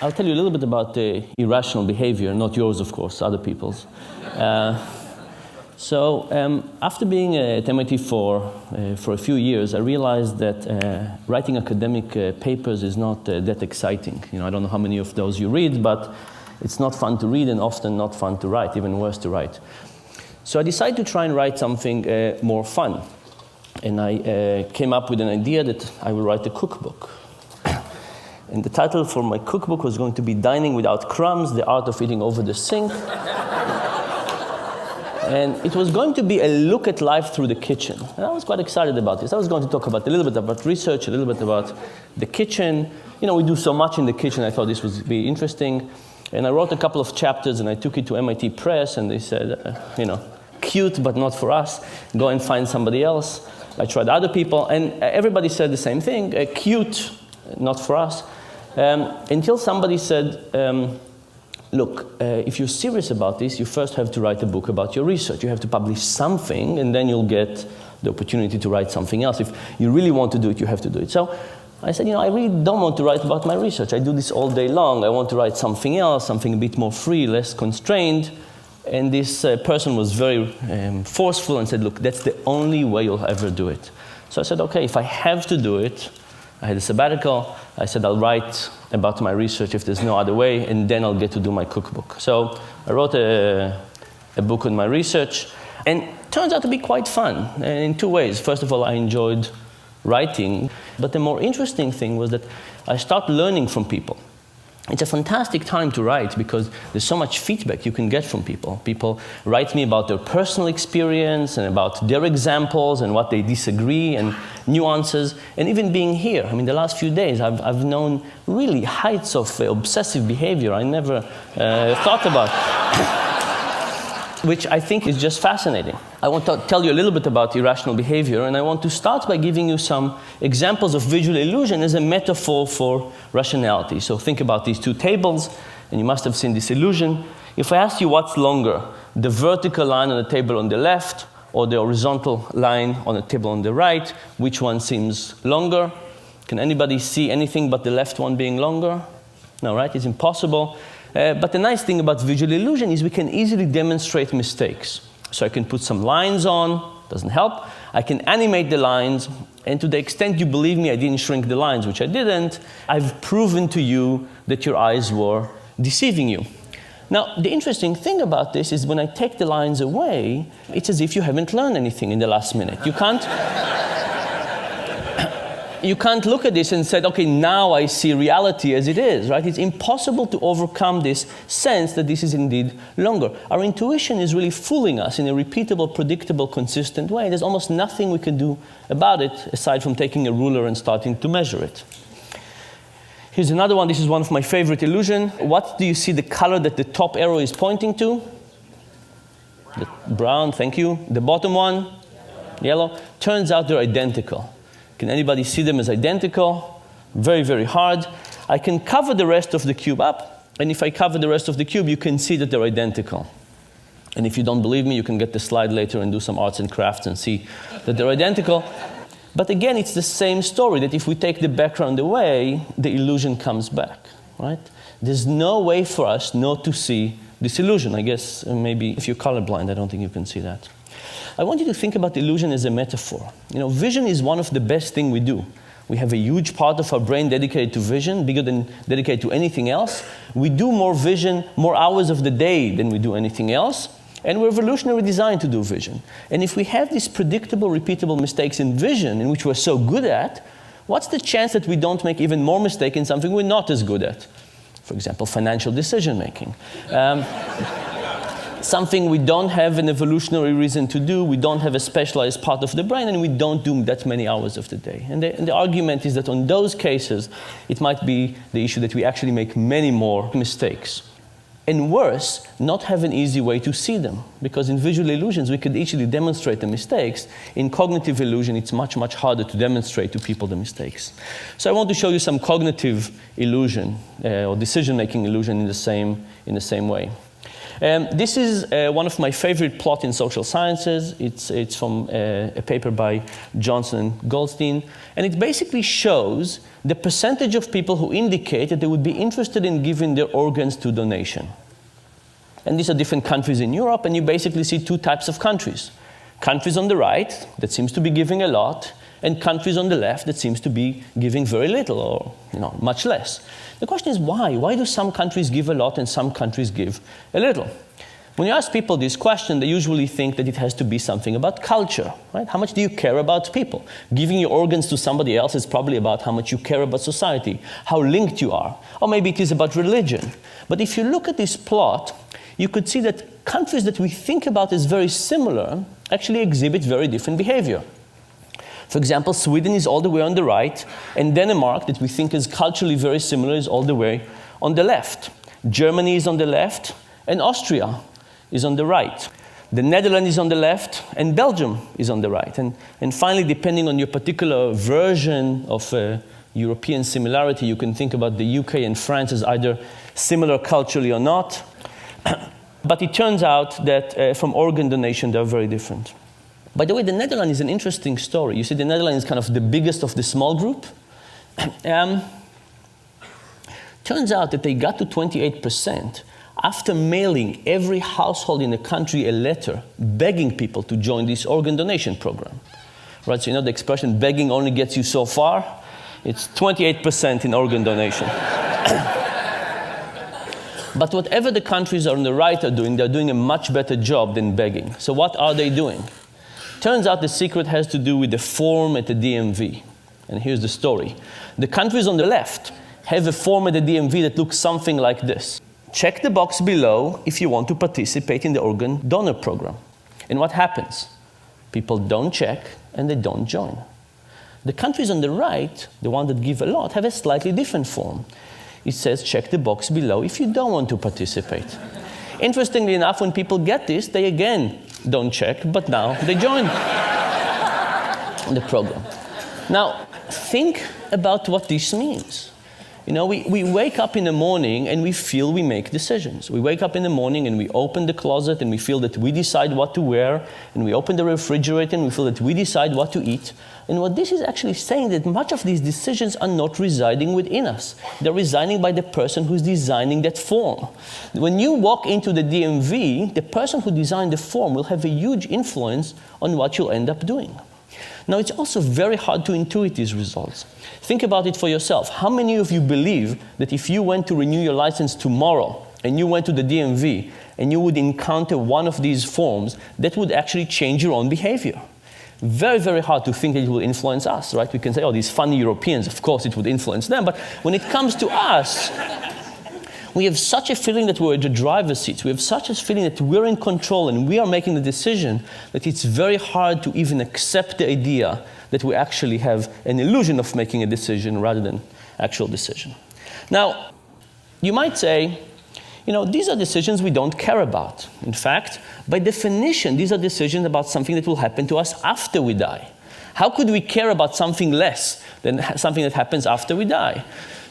I'll tell you a little bit about the irrational behavior, not yours, of course, other people's. After being at MIT for a few years, I realized that writing academic papers is not that exciting. I don't know how many of those you read, but it's not fun to read and often not fun to write, even worse to write. So I decided to try and write something more fun. And I came up with an idea that I will write a cookbook. And the title for my cookbook was going to be Dining Without Crumbs, The Art of Eating Over the Sink. And it was going to be a look at life through the kitchen. And I was quite excited about this. I was going to talk about a little bit about research, a little bit about the kitchen. We do so much in the kitchen, I thought this would be interesting. And I wrote a couple of chapters and I took it to MIT Press and they said, cute, but not for us. Go and find somebody else. I tried other people and everybody said the same thing, cute, not for us. Until somebody said, look, if you're serious about this, you first have to write a book about your research. You have to publish something, and then you'll get the opportunity to write something else. If you really want to do it, you have to do it. So I said, I really don't want to write about my research. I do this all day long. I want to write something else, something a bit more free, less constrained. And this person was very forceful and said, look, that's the only way you'll ever do it. So I said, okay, if I have to do it, I had a sabbatical. I said, I'll write about my research if there's no other way, and then I'll get to do my cookbook. So I wrote a book on my research, and it turns out to be quite fun in two ways. First of all, I enjoyed writing, but the more interesting thing was that I started learning from people. It's a fantastic time to write because there's so much feedback you can get from people. People write me about their personal experience and about their examples and what they disagree and nuances. And even being here, the last few days, I've known really heights of obsessive behavior I never thought about, which I think is just fascinating. I want to tell you a little bit about irrational behavior, and I want to start by giving you some examples of visual illusion as a metaphor for rationality. So think about these two tables, and you must have seen this illusion. If I ask you what's longer, the vertical line on the table on the left or the horizontal line on the table on the right, which one seems longer? Can anybody see anything but the left one being longer? No, right? It's impossible. But the nice thing about visual illusion is we can easily demonstrate mistakes. So I can put some lines on, doesn't help. I can animate the lines, and to the extent you believe me, I didn't shrink the lines, which I didn't. I've proven to you that your eyes were deceiving you. Now, the interesting thing about this is when I take the lines away, it's as if you haven't learned anything in the last minute. You can't look at this and say, okay, now I see reality as it is, right? It's impossible to overcome this sense that this is indeed longer. Our intuition is really fooling us in a repeatable, predictable, consistent way. There's almost nothing we can do about it aside from taking a ruler and starting to measure it. Here's another one. This is one of my favorite illusions. What do you see the color that the top arrow is pointing to? The brown, thank you. The bottom one? Yellow. Turns out they're identical. Can anybody see them as identical? Very, very hard. I can cover the rest of the cube up, and if I cover the rest of the cube, you can see that they're identical. And if you don't believe me, you can get the slide later and do some arts and crafts and see that they're identical. But again, it's the same story, that if we take the background away, the illusion comes back, right? There's no way for us not to see this illusion. I guess maybe if you're colorblind, I don't think you can see that. I want you to think about illusion as a metaphor. Vision is one of the best things we do. We have a huge part of our brain dedicated to vision, bigger than dedicated to anything else. We do more vision, more hours of the day than we do anything else. And we're evolutionarily designed to do vision. And if we have these predictable, repeatable mistakes in vision, in which we're so good at, what's the chance that we don't make even more mistakes in something we're not as good at? For example, financial decision making. Something we don't have an evolutionary reason to do, we don't have a specialized part of the brain, and we don't do that many hours of the day. And the argument is that on those cases, it might be the issue that we actually make many more mistakes. And worse, not have an easy way to see them. Because in visual illusions, we could easily demonstrate the mistakes. In cognitive illusion, it's much, much harder to demonstrate to people the mistakes. So I want to show you some cognitive illusion, or decision-making illusion in the same way. This is one of my favorite plots in social sciences. It's from a paper by Johnson and Goldstein. And it basically shows the percentage of people who indicate that they would be interested in giving their organs to donation. And these are different countries in Europe, and you basically see two types of countries. Countries on the right that seems to be giving a lot, and countries on the left that seems to be giving very little or much less. The question is why? Why do some countries give a lot and some countries give a little? When you ask people this question, they usually think that it has to be something about culture, right? How much do you care about people? Giving your organs to somebody else is probably about how much you care about society, how linked you are, or maybe it is about religion. But if you look at this plot, you could see that countries that we think about as very similar actually exhibit very different behavior. For example, Sweden is all the way on the right, and Denmark, that we think is culturally very similar, is all the way on the left. Germany is on the left, and Austria is on the right. The Netherlands is on the left, and Belgium is on the right. And finally, depending on your particular version of European similarity, you can think about the UK and France as either similar culturally or not. But it turns out that from organ donation, they're very different. By the way, the Netherlands is an interesting story. You see, the Netherlands is kind of the biggest of the small group. Turns out that they got to 28% after mailing every household in the country a letter begging people to join this organ donation program. Right, so you know the expression, begging only gets you so far? It's 28% in organ donation. But whatever the countries on the right are doing, they're doing a much better job than begging. So what are they doing? Turns out the secret has to do with the form at the DMV. And here's the story. The countries on the left have a form at the DMV that looks something like this. Check the box below if you want to participate in the organ donor program. And what happens? People don't check and they don't join. The countries on the right, the ones that give a lot, have a slightly different form. It says check the box below if you don't want to participate. Interestingly enough, when people get this, they again don't check, but now they join the program. Now, think about what this means. You know, we wake up in the morning and we feel we make decisions. We wake up in the morning and we open the closet and we feel that we decide what to wear, and we open the refrigerator and we feel that we decide what to eat. And what this is actually saying that much of these decisions are not residing within us. They're residing by the person who's designing that form. When you walk into the DMV, the person who designed the form will have a huge influence on what you'll end up doing. Now, it's also very hard to intuit these results. Think about it for yourself. How many of you believe that if you went to renew your license tomorrow and you went to the DMV and you would encounter one of these forms, that would actually change your own behavior? Very, very hard to think that it will influence us, right? We can say, oh, these funny Europeans, of course it would influence them. But when it comes to us, we have such a feeling that we're at the driver's seat. We have such a feeling that we're in control and we are making the decision that it's very hard to even accept the idea that we actually have an illusion of making a decision rather than actual decision. Now, you might say, you know, these are decisions we don't care about. In fact, by definition, these are decisions about something that will happen to us after we die. How could we care about something less than something that happens after we die?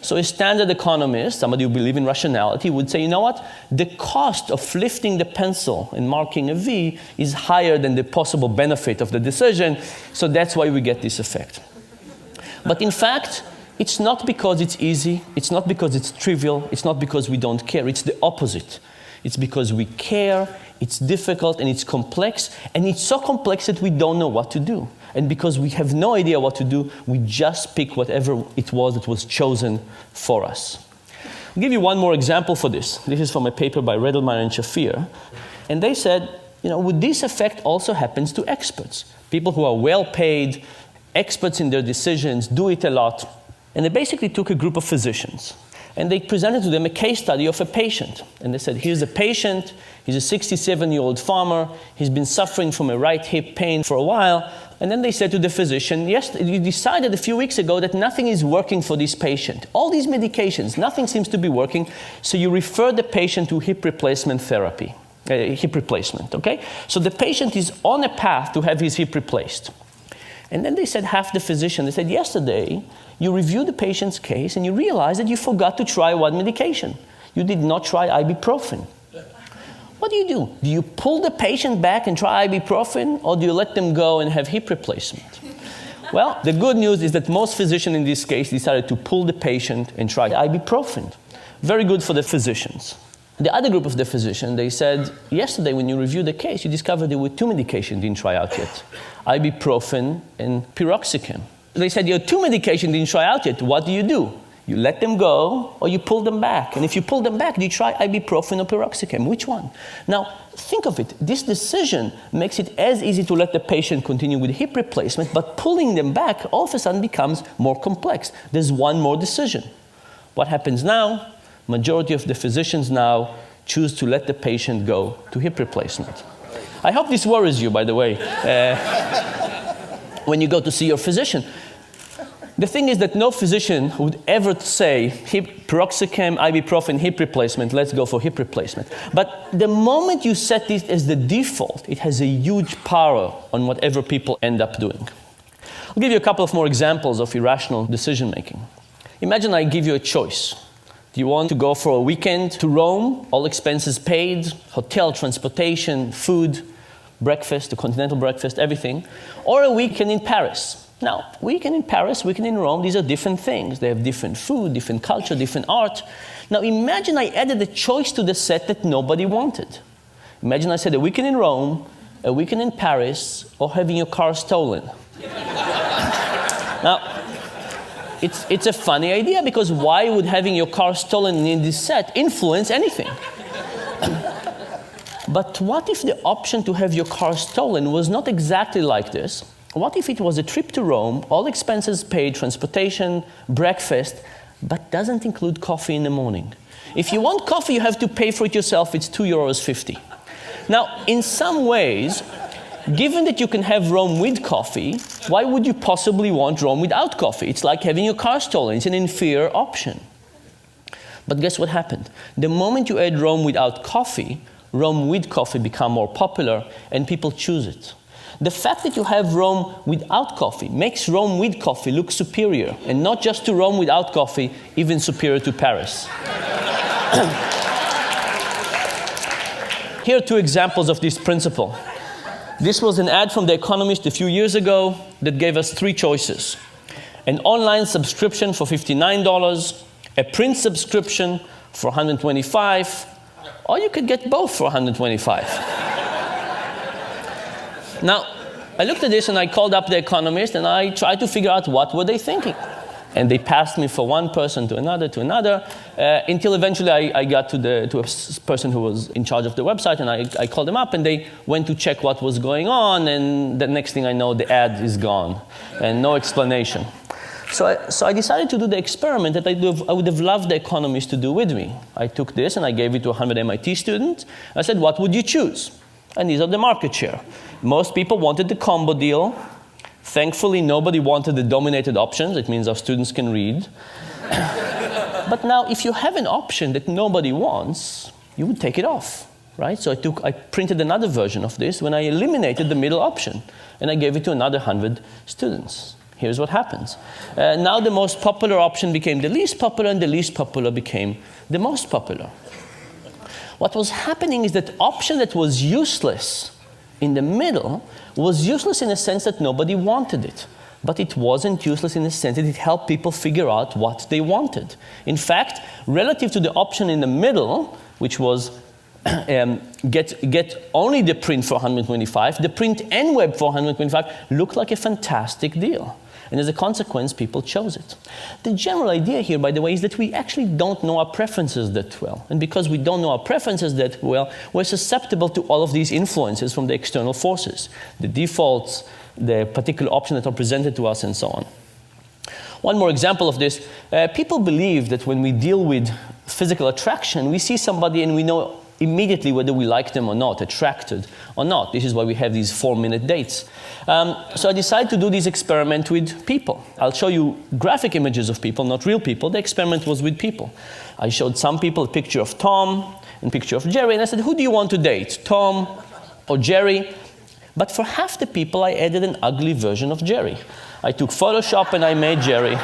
So a standard economist, somebody who believes in rationality, would say, you know what? The cost of lifting the pencil and marking a V is higher than the possible benefit of the decision, so that's why we get this effect. But in fact, it's not because it's easy, it's not because it's trivial, it's not because we don't care, it's the opposite. It's because we care, it's difficult, and it's complex, and it's so complex that we don't know what to do. And because we have no idea what to do, we just pick whatever it was that was chosen for us. I'll give you one more example for this. This is from a paper by Redelmeier and Shafir. And they said, you know, would this effect also happens to experts? People who are well paid, experts in their decisions, do it a lot. And they basically took a group of physicians. And they presented to them a case study of a patient. And they said, here's a patient, he's a 67-year-old farmer, he's been suffering from a right hip pain for a while. And then they said to the physician, yes, you decided a few weeks ago that nothing is working for this patient. All these medications, nothing seems to be working, so you refer the patient to hip replacement therapy, hip replacement, okay? So the patient is on a path to have his hip replaced. And then they said, half the physician, they said, yesterday, you reviewed the patient's case and you realized that you forgot to try one medication. You did not try ibuprofen. What do? Do you pull the patient back and try ibuprofen, or do you let them go and have hip replacement? Well, the good news is that most physicians in this case decided to pull the patient and try ibuprofen. Very good for the physicians. The other group of the physicians, they said, yesterday when you reviewed the case, you discovered there were two medications didn't try out yet, ibuprofen and piroxicam. They said, your two medications didn't try out yet. What do? You let them go or you pull them back. And if you pull them back, do you try ibuprofen or piroxicam? Which one? Now, think of it. This decision makes it as easy to let the patient continue with hip replacement, but pulling them back all of a sudden becomes more complex. There's one more decision. What happens now? Majority of the physicians now choose to let the patient go to hip replacement. I hope this worries you, by the way, when you go to see your physician. The thing is that no physician would ever say, piroxicam, ibuprofen, hip replacement, let's go for hip replacement. But the moment you set this as the default, it has a huge power on whatever people end up doing. I'll give you a couple of more examples of irrational decision making. Imagine I give you a choice. Do you want to go for a weekend to Rome, all expenses paid, hotel, transportation, food, breakfast, a continental breakfast, everything, or a weekend in Paris? Now, weekend in Paris, weekend in Rome, these are different things. They have different food, different culture, different art. Now, imagine I added a choice to the set that nobody wanted. Imagine I said a weekend in Rome, a weekend in Paris, or having your car stolen. Now, it's a funny idea, because why would having your car stolen in this set influence anything? But what if the option to have your car stolen was not exactly like this? What if it was a trip to Rome, all expenses paid, transportation, breakfast, but doesn't include coffee in the morning? If you want coffee, you have to pay for it yourself. It's €2.50. Now, in some ways, given that you can have Rome with coffee, why would you possibly want Rome without coffee? It's like having your car stolen. It's an inferior option. But guess what happened? The moment you add Rome without coffee, Rome with coffee become more popular, and people choose it. The fact that you have Rome without coffee makes Rome with coffee look superior, and not just to Rome without coffee, even superior to Paris. Here are two examples of this principle. This was an ad from The Economist a few years ago that gave us three choices. An online subscription for $59, a print subscription for $125, or you could get both for $125. Now, I looked at this and I called up The Economist and I tried to figure out what were they thinking. And they passed me from one person to another, until eventually I got to a person who was in charge of the website, and I called them up and they went to check what was going on, and the next thing I know, the ad is gone and no explanation. So I decided to do the experiment that I would have loved The Economist to do with me. I took this and I gave it to 100 MIT students. I said, what would you choose? And these are the market share. Most people wanted the combo deal. Thankfully, nobody wanted the dominated options. It means our students can read. But now, if you have an option that nobody wants, you would take it off, right? So I printed another version of this when I eliminated the middle option, and I gave it to another 100 students. Here's what happens. Now the most popular option became the least popular, and the least popular became the most popular. What was happening is that option that was useless in the middle was useless in the sense that nobody wanted it. But it wasn't useless in the sense that it helped people figure out what they wanted. In fact, relative to the option in the middle, which was get only the print for $125, the print and web for $125 looked like a fantastic deal. And as a consequence, people chose it. The general idea here, by the way, is that we actually don't know our preferences that well. And because we don't know our preferences that well, we're susceptible to all of these influences from the external forces, the defaults, the particular options that are presented to us, and so on. One more example of this. People believe that when we deal with physical attraction, we see somebody and we know immediately whether we like them or not, attracted or not. This is why we have these 4-minute dates. So I decided to do this experiment with people. I'll show you graphic images of people, not real people. The experiment was with people. I showed some people a picture of Tom and a picture of Jerry, and I said, who do you want to date, Tom or Jerry? But for half the people, I added an ugly version of Jerry. I took Photoshop and I made Jerry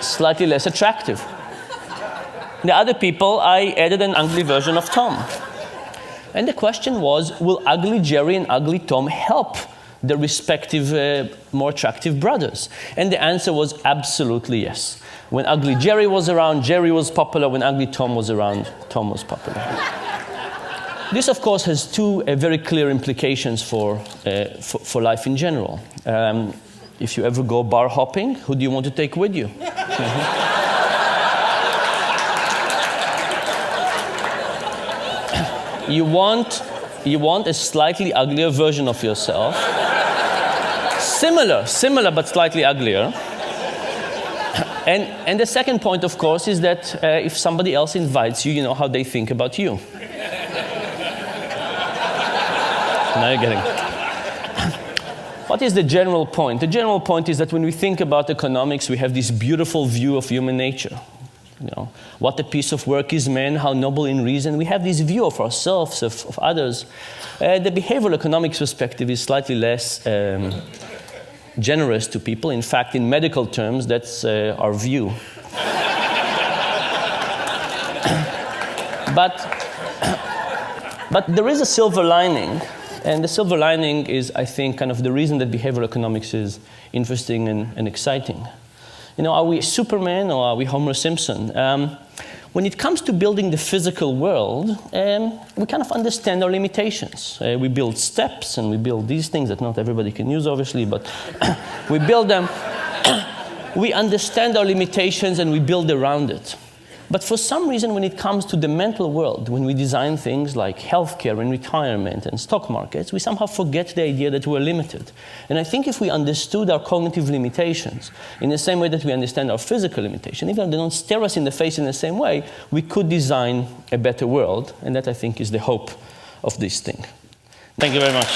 slightly less attractive. The other people, I added an ugly version of Tom. And the question was, will ugly Jerry and ugly Tom help their respective more attractive brothers? And the answer was absolutely yes. When ugly Jerry was around, Jerry was popular. When ugly Tom was around, Tom was popular. This, of course, has two very clear implications for life in general. If you ever go bar hopping, who do you want to take with you? You want a slightly uglier version of yourself. Similar, but slightly uglier. And the second point, of course, is that if somebody else invites you, you know how they think about you. Now you're getting it. What is the general point? The general point is that when we think about economics, we have this beautiful view of human nature. You know, what a piece of work is man, how noble in reason. We have this view of ourselves, of others. The behavioral economics perspective is slightly less generous to people. In fact, in medical terms, that's our view. But there is a silver lining, and the silver lining is, I think, kind of the reason that behavioral economics is interesting and exciting. You know, are we Superman or are we Homer Simpson? When it comes to building the physical world, we kind of understand our limitations. We build steps and we build these things that not everybody can use, obviously, but we build them. We understand our limitations and we build around it. But for some reason, when it comes to the mental world, when we design things like healthcare and retirement and stock markets, we somehow forget the idea that we're limited. And I think if we understood our cognitive limitations in the same way that we understand our physical limitation, even if they don't stare us in the face in the same way, we could design a better world. And that, I think, is the hope of this thing. Thank you very much.